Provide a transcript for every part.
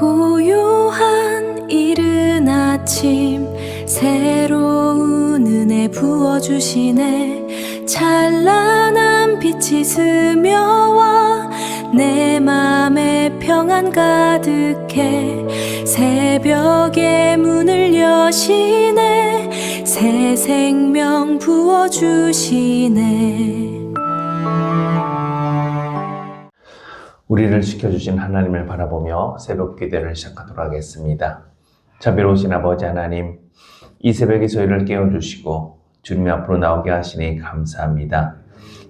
고요한 이른 아침 새로운 은혜 부어주시네. 찬란한 빛이 스며와 내 맘에 평안 가득해. 새벽의 문을 여시네. 새 생명 부어주시네. 우리를 지켜주신 하나님을 바라보며 새벽 기도를 시작하도록 하겠습니다. 자비로우신 아버지 하나님, 이 새벽에 저희를 깨워주시고 주님 앞으로 나오게 하시니 감사합니다.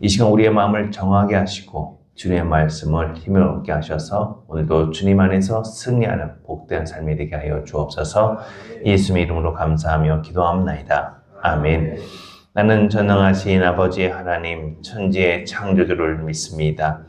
이 시간 우리의 마음을 정하게 하시고 주님의 말씀을 힘을 얻게 하셔서 오늘도 주님 안에서 승리하는 복된 삶이 되게 하여 주옵소서. 예수님의 이름으로 감사하며 기도합나이다. 아멘. 나는 전능하신 아버지 하나님, 천지의 창조주를 믿습니다.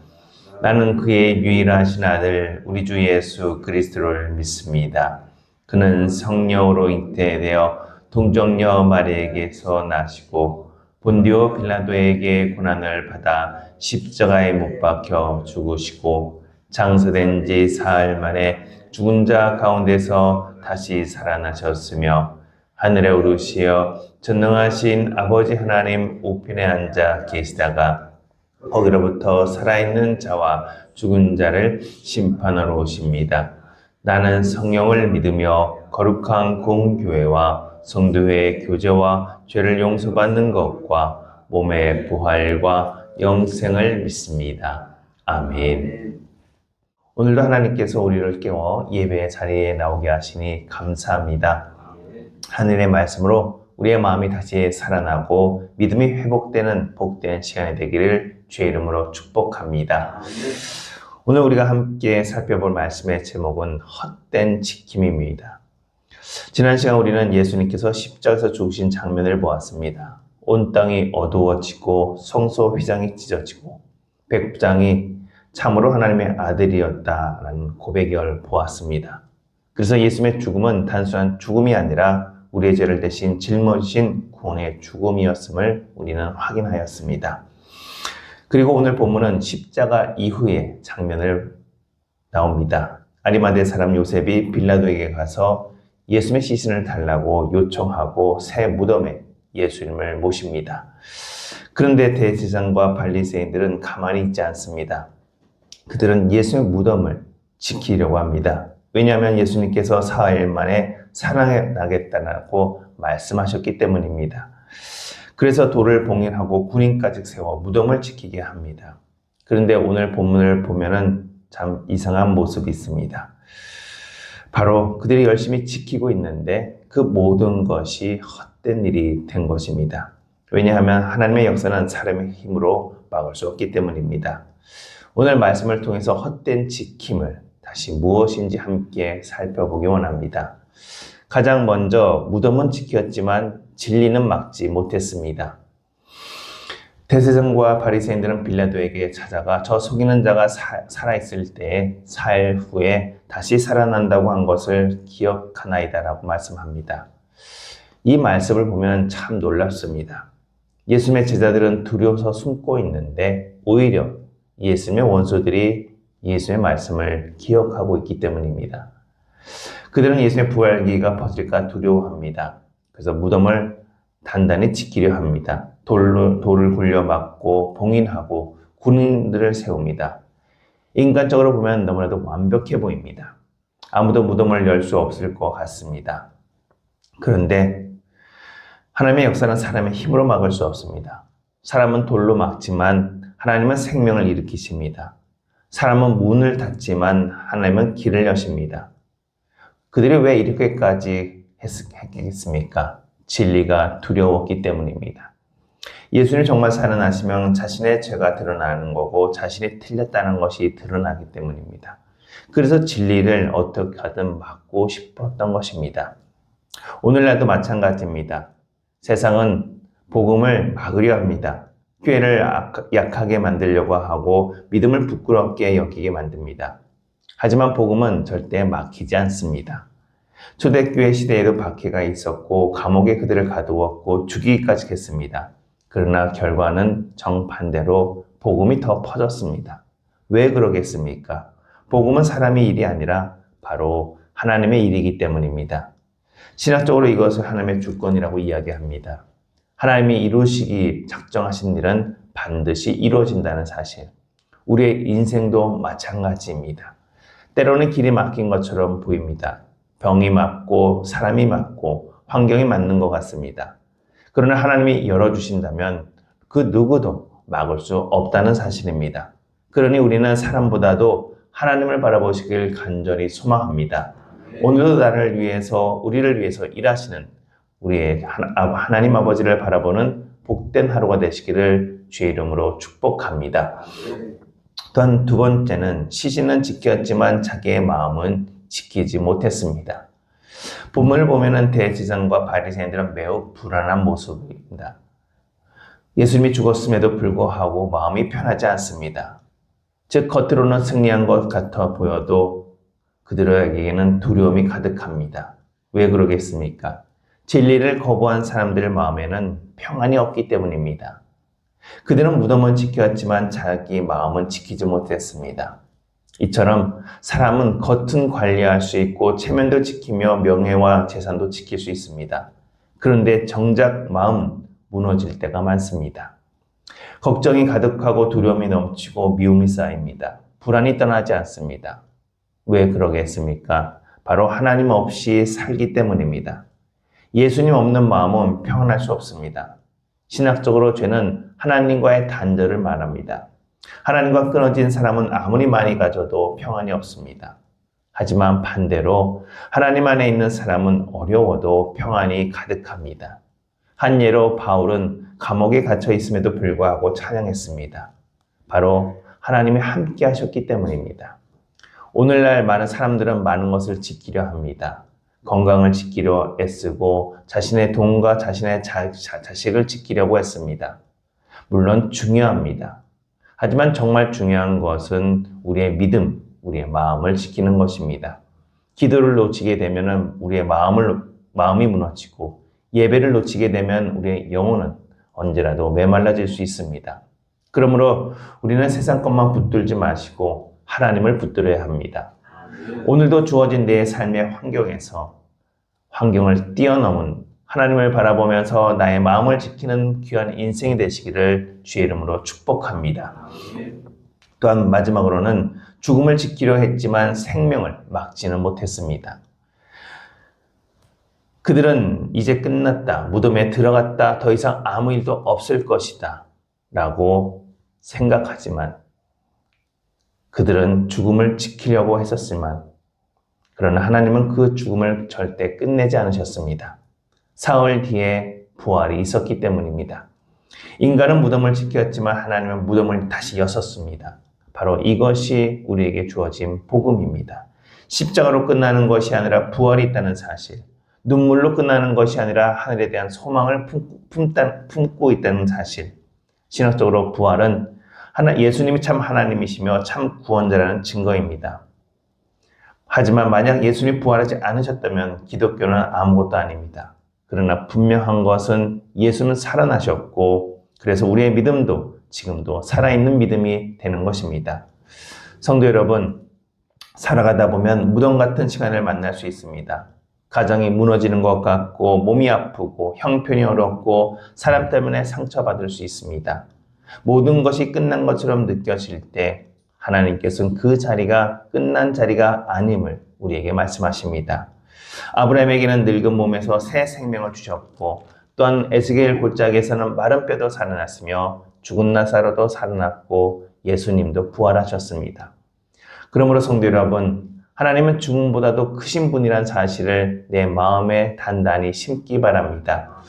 나는 그의 유일하신 아들 우리 주 예수 그리스도를 믿습니다. 그는 성령으로 잉태되어 동정녀 마리아에게서 나시고 본디오 빌라도에게 고난을 받아 십자가에 못 박혀 죽으시고 장사된 지 사흘 만에 죽은 자 가운데서 다시 살아나셨으며 하늘에 오르시어 전능하신 아버지 하나님 우편에 앉아 계시다가 거기로부터 살아있는 자와 죽은 자를 심판하러 오십니다. 나는 성령을 믿으며 거룩한 공교회와 성도회의 교제와 죄를 용서받는 것과 몸의 부활과 영생을 믿습니다. 아멘. 오늘도 하나님께서 우리를 깨워 예배의 자리에 나오게 하시니 감사합니다. 하늘의 말씀으로 우리의 마음이 다시 살아나고 믿음이 회복되는 복된 시간이 되기를 주의 이름으로 축복합니다. 오늘 우리가 함께 살펴볼 말씀의 제목은 헛된 지킴입니다. 지난 시간 우리는 예수님께서 십자가에서 죽으신 장면을 보았습니다. 온 땅이 어두워지고 성소 휘장이 찢어지고 백부장이 참으로 하나님의 아들이었다라는 고백을 보았습니다. 그래서 예수님의 죽음은 단순한 죽음이 아니라 우리의 죄를 대신 짊어지신 구원의 죽음이었음을 우리는 확인하였습니다. 그리고 오늘 본문은 십자가 이후의 장면을 나옵니다. 아리마대 사람 요셉이 빌라도에게 가서 예수님의 시신을 달라고 요청하고 새 무덤에 예수님을 모십니다. 그런데 대제사장과 바리새인들은 가만히 있지 않습니다. 그들은 예수님의 무덤을 지키려고 합니다. 왜냐하면 예수님께서 사흘 만에 살아나겠다고 말씀하셨기 때문입니다. 그래서 돌을 봉인하고 군인까지 세워 무덤을 지키게 합니다. 그런데 오늘 본문을 보면은 참 이상한 모습이 있습니다. 바로 그들이 열심히 지키고 있는데 그 모든 것이 헛된 일이 된 것입니다. 왜냐하면 하나님의 역사는 사람의 힘으로 막을 수 없기 때문입니다. 오늘 말씀을 통해서 헛된 지킴을 다시 무엇인지 함께 살펴보기 원합니다. 가장 먼저 무덤은 지켰지만 진리는 막지 못했습니다. 대제사장과 바리새인들은 빌라도에게 찾아가 저 속이는 자가 살아있을 때 사흘 후에 다시 살아난다고 한 것을 기억하나이다라고 말씀합니다. 이 말씀을 보면 참 놀랍습니다. 예수님의 제자들은 두려워서 숨고 있는데 오히려 예수님의 원수들이 예수님의 말씀을 기억하고 있기 때문입니다. 그들은 예수님의 부활기가 퍼질까 두려워합니다. 그래서 무덤을 단단히 지키려 합니다. 돌을 굴려 막고 봉인하고 군인들을 세웁니다. 인간적으로 보면 너무나도 완벽해 보입니다. 아무도 무덤을 열 수 없을 것 같습니다. 그런데 하나님의 역사는 사람의 힘으로 막을 수 없습니다. 사람은 돌로 막지만 하나님은 생명을 일으키십니다. 사람은 문을 닫지만 하나님은 길을 여십니다. 그들이 왜 이렇게까지 했겠습니까? 진리가 두려웠기 때문입니다. 예수님이 정말 살아나시면 자신의 죄가 드러나는 거고 자신이 틀렸다는 것이 드러나기 때문입니다. 그래서 진리를 어떻게 하든 막고 싶었던 것입니다. 오늘날도 마찬가지입니다. 세상은 복음을 막으려 합니다. 교회를 약하게 만들려고 하고 믿음을 부끄럽게 여기게 만듭니다. 하지만 복음은 절대 막히지 않습니다. 초대교회 시대에도 박해가 있었고 감옥에 그들을 가두었고 죽이기까지 했습니다. 그러나 결과는 정반대로 복음이 더 퍼졌습니다. 왜 그러겠습니까? 복음은 사람의 일이 아니라 바로 하나님의 일이기 때문입니다. 신학적으로 이것을 하나님의 주권이라고 이야기합니다. 하나님이 이루시기 작정하신 일은 반드시 이루어진다는 사실. 우리의 인생도 마찬가지입니다. 때로는 길이 막힌 것처럼 보입니다. 병이 맞고 사람이 맞고 환경이 맞는 것 같습니다. 그러나 하나님이 열어주신다면 그 누구도 막을 수 없다는 사실입니다. 그러니 우리는 사람보다도 하나님을 바라보시길 간절히 소망합니다. 오늘도 나를 위해서, 우리를 위해서 일하시는 우리의 하나님 아버지를 바라보는 복된 하루가 되시기를 주의 이름으로 축복합니다. 또한 두 번째는 시신은 지켰지만 자기의 마음은 지키지 못했습니다. 본문을 보면은 대제사장과 바리새인들은 매우 불안한 모습입니다. 예수님이 죽었음에도 불구하고 마음이 편하지 않습니다. 즉 겉으로는 승리한 것 같아 보여도 그들에게는 두려움이 가득합니다. 왜 그러겠습니까? 진리를 거부한 사람들 마음에는 평안이 없기 때문입니다. 그들은 무덤은 지켰지만 자기 마음은 지키지 못했습니다. 이처럼 사람은 겉은 관리할 수 있고 체면도 지키며 명예와 재산도 지킬 수 있습니다. 그런데 정작 마음은 무너질 때가 많습니다. 걱정이 가득하고 두려움이 넘치고 미움이 쌓입니다. 불안이 떠나지 않습니다. 왜 그러겠습니까? 바로 하나님 없이 살기 때문입니다. 예수님 없는 마음은 평안할 수 없습니다. 신학적으로 죄는 하나님과의 단절을 말합니다. 하나님과 끊어진 사람은 아무리 많이 가져도 평안이 없습니다. 하지만 반대로 하나님 안에 있는 사람은 어려워도 평안이 가득합니다. 한 예로 바울은 감옥에 갇혀 있음에도 불구하고 찬양했습니다. 바로 하나님이 함께 하셨기 때문입니다. 오늘날 많은 사람들은 많은 것을 지키려 합니다. 건강을 지키려 애쓰고 자신의 돈과 자신의 자식을 지키려고 했습니다. 물론 중요합니다. 하지만 정말 중요한 것은 우리의 믿음, 우리의 마음을 지키는 것입니다. 기도를 놓치게 되면 우리의 마음이 무너지고 예배를 놓치게 되면 우리의 영혼은 언제라도 메말라질 수 있습니다. 그러므로 우리는 세상 것만 붙들지 마시고 하나님을 붙들어야 합니다. 오늘도 주어진 내 삶의 환경을 뛰어넘은 하나님을 바라보면서 나의 마음을 지키는 귀한 인생이 되시기를 주의 이름으로 축복합니다. 또한 마지막으로는 죽음을 지키려 했지만 생명을 막지는 못했습니다. 그들은 이제 끝났다, 무덤에 들어갔다, 더 이상 아무 일도 없을 것이다 라고 생각하지만 그들은 죽음을 지키려고 했었지만 그러나 하나님은 그 죽음을 절대 끝내지 않으셨습니다. 사흘 뒤에 부활이 있었기 때문입니다. 인간은 무덤을 지켰지만 하나님은 무덤을 다시 여셨습니다. 바로 이것이 우리에게 주어진 복음입니다. 십자가로 끝나는 것이 아니라 부활이 있다는 사실, 눈물로 끝나는 것이 아니라 하늘에 대한 소망을 품고 있다는 사실, 신학적으로 부활은 예수님이 참 하나님이시며 참 구원자라는 증거입니다. 하지만 만약 예수님이 부활하지 않으셨다면 기독교는 아무것도 아닙니다. 그러나 분명한 것은 예수는 살아나셨고 그래서 우리의 믿음도 지금도 살아있는 믿음이 되는 것입니다. 성도 여러분, 살아가다 보면 무덤 같은 시간을 만날 수 있습니다. 가정이 무너지는 것 같고 몸이 아프고 형편이 어렵고 사람 때문에 상처받을 수 있습니다. 모든 것이 끝난 것처럼 느껴질 때 하나님께서는 그 자리가 끝난 자리가 아님을 우리에게 말씀하십니다. 아브라함에게는 늙은 몸에서 새 생명을 주셨고 또한 에스겔 골짜기에서는 마른 뼈도 살아났으며 죽은 나사로도 살아났고 예수님도 부활하셨습니다. 그러므로 성도 여러분, 하나님은 죽음보다도 크신 분이란 사실을 내 마음에 단단히 심기 바랍니다.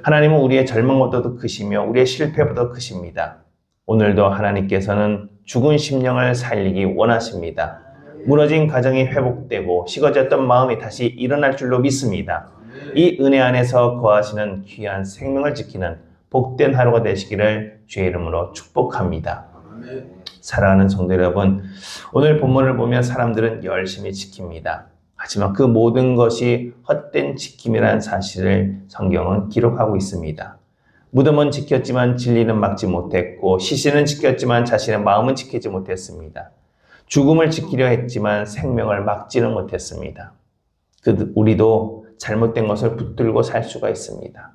하나님은 우리의 절망보다도 크시며 우리의 실패보다도 크십니다. 오늘도 하나님께서는 죽은 심령을 살리기 원하십니다. 무너진 가정이 회복되고 식어졌던 마음이 다시 일어날 줄로 믿습니다. 이 은혜 안에서 거하시는 귀한 생명을 지키는 복된 하루가 되시기를 주의 이름으로 축복합니다. 사랑하는 성도 여러분, 오늘 본문을 보면 사람들은 열심히 지킵니다. 하지만 그 모든 것이 헛된 지킴이라는 사실을 성경은 기록하고 있습니다. 무덤은 지켰지만 진리는 막지 못했고 시신은 지켰지만 자신의 마음은 지키지 못했습니다. 죽음을 지키려 했지만 생명을 막지는 못했습니다. 우리도 잘못된 것을 붙들고 살 수가 있습니다.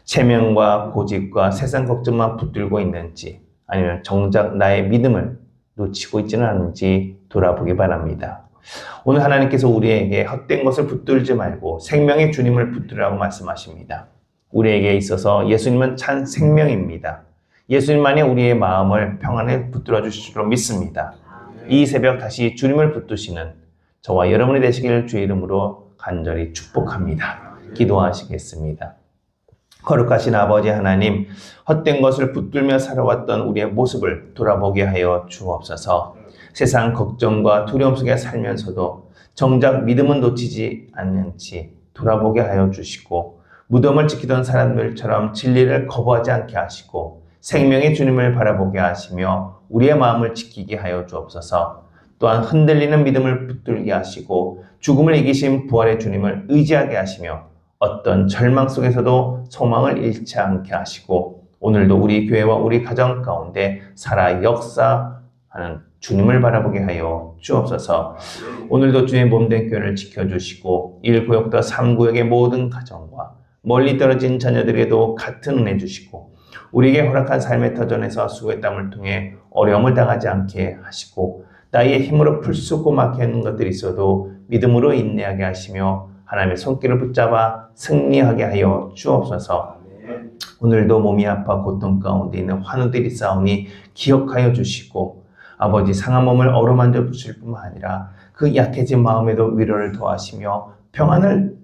체면과 고집과 세상 걱정만 붙들고 있는지 아니면 정작 나의 믿음을 놓치고 있지는 않은지 돌아보기 바랍니다. 오늘 하나님께서 우리에게 헛된 것을 붙들지 말고 생명의 주님을 붙들으라고 말씀하십니다. 우리에게 있어서 예수님은 참 생명입니다. 예수님만이 우리의 마음을 평안에 붙들어 주실 줄 믿습니다. 이 새벽 다시 주님을 붙드시는 저와 여러분이 되시길 주의 이름으로 간절히 축복합니다. 기도하시겠습니다. 거룩하신 아버지 하나님, 헛된 것을 붙들며 살아왔던 우리의 모습을 돌아보게 하여 주옵소서. 세상 걱정과 두려움 속에 살면서도 정작 믿음은 놓치지 않는지 돌아보게 하여 주시고, 무덤을 지키던 사람들처럼 진리를 거부하지 않게 하시고 생명의 주님을 바라보게 하시며 우리의 마음을 지키게 하여 주옵소서. 또한 흔들리는 믿음을 붙들게 하시고 죽음을 이기신 부활의 주님을 의지하게 하시며 어떤 절망 속에서도 소망을 잃지 않게 하시고 오늘도 우리 교회와 우리 가정 가운데 살아 역사하는 주님을 바라보게 하여 주옵소서. 오늘도 주의 몸된 교회를 지켜주시고 1구역부터 3구역의 모든 가정과 멀리 떨어진 자녀들에게도 같은 은혜 주시고 우리에게 허락한 삶의 터전에서 수고의 땀을 통해 어려움을 당하지 않게 하시고 나의 힘으로 풀수고 막혀있는 것들이 있어도 믿음으로 인내하게 하시며 하나님의 손길을 붙잡아 승리하게 하여 주옵소서. 오늘도 몸이 아파 고통 가운데 있는 환우들이 싸우니 기억하여 주시고 아버지 상한 몸을 어루만져 주실 뿐만 아니라 그 약해진 마음에도 위로를 더하시며 평안을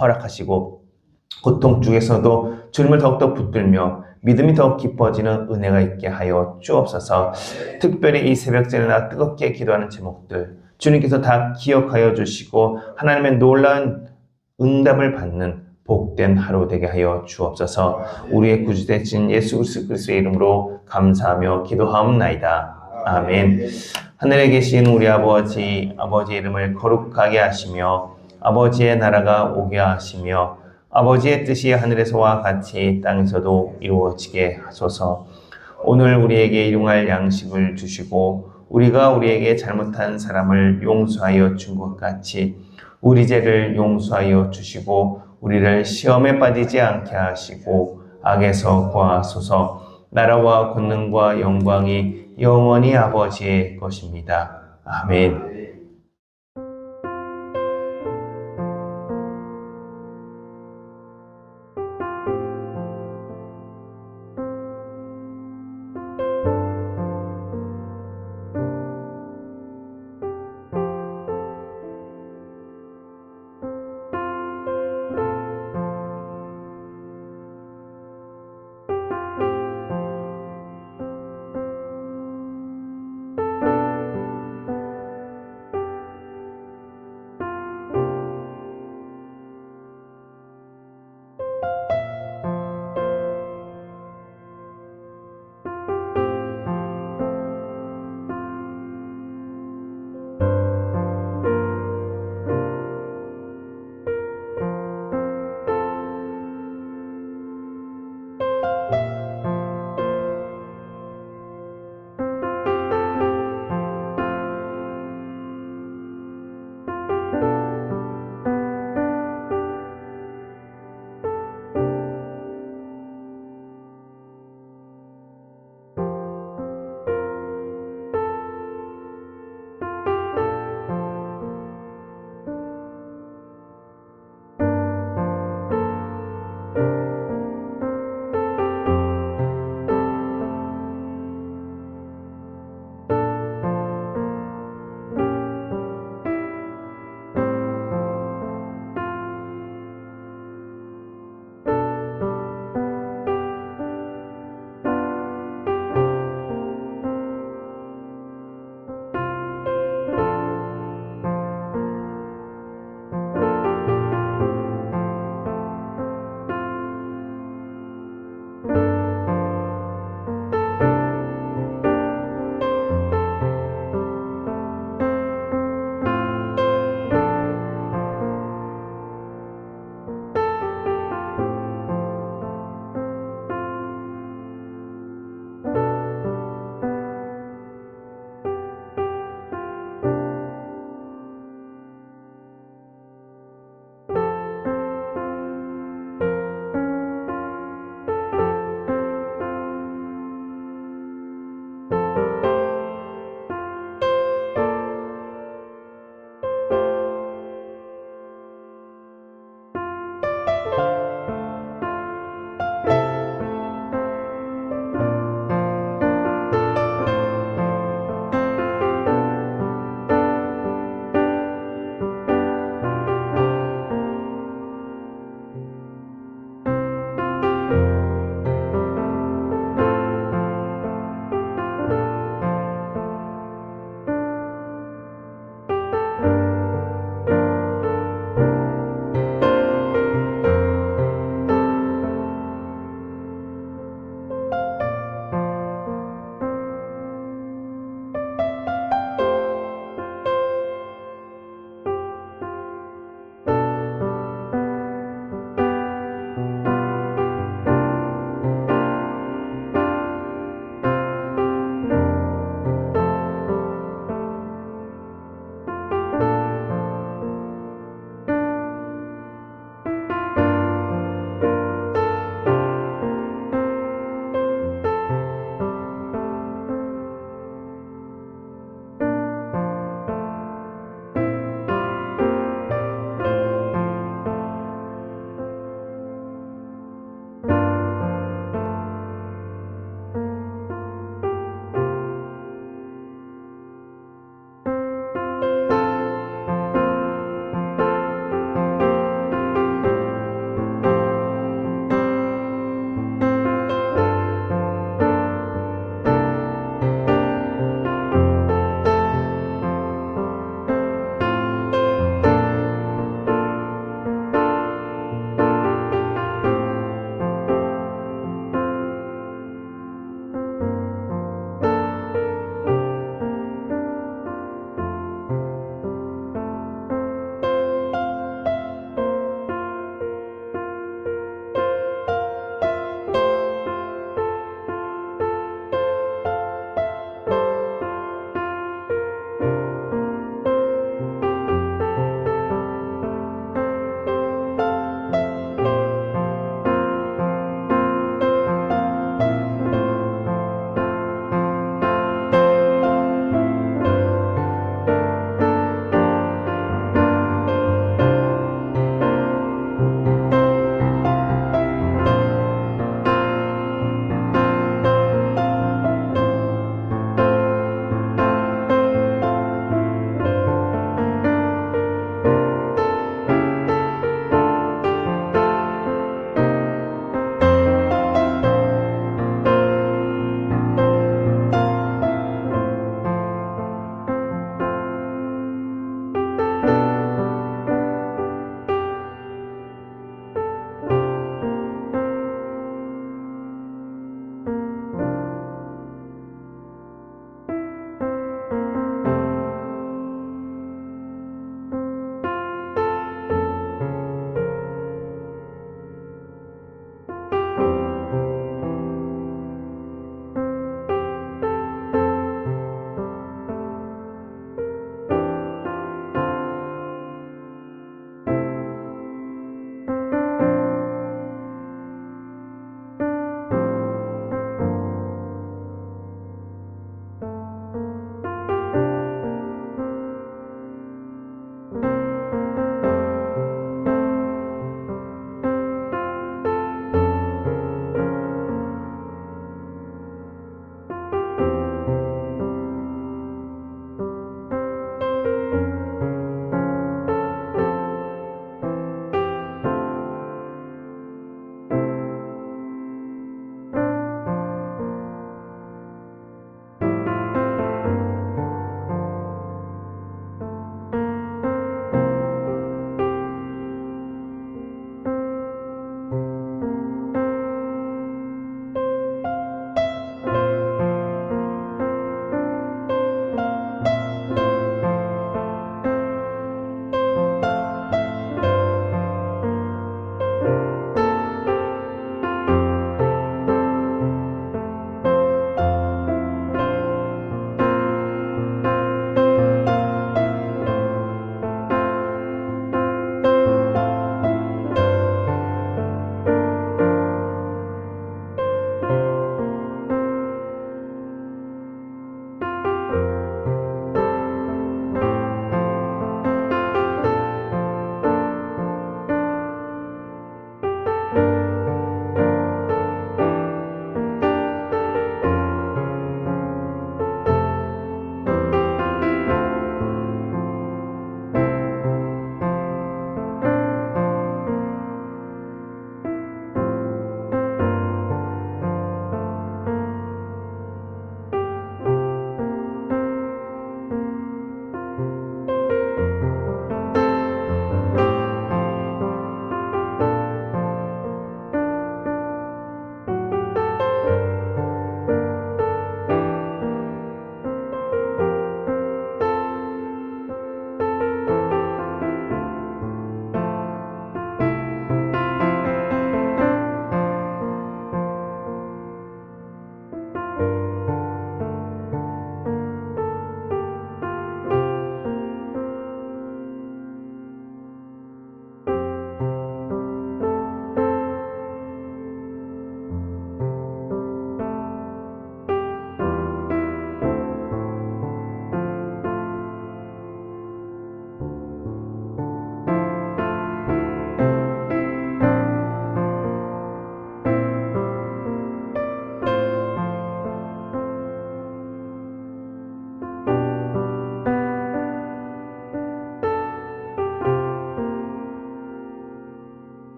허락하시고 고통 중에서도 주님을 더욱더 붙들며 믿음이 더욱 깊어지는 은혜가 있게 하여 주옵소서. 특별히 이 새벽전에나 뜨겁게 기도하는 제목들 주님께서 다 기억하여 주시고 하나님의 놀라운 응답을 받는 복된 하루 되게 하여 주옵소서. 우리의 구주 되신 예수 그리스도의 이름으로 감사하며 기도하옵나이다. 아멘. 하늘에 계신 우리 아버지의 이름을 거룩하게 하시며 아버지의 나라가 오게 하시며 아버지의 뜻이 하늘에서와 같이 땅에서도 이루어지게 하소서. 오늘 우리에게 일용할 양식을 주시고 우리가 우리에게 잘못한 사람을 용서하여 준 것 같이 우리 죄를 용서하여 주시고 우리를 시험에 빠지지 않게 하시고 악에서 구하소서. 나라와 권능과 영광이 영원히 아버지의 것입니다. 아멘.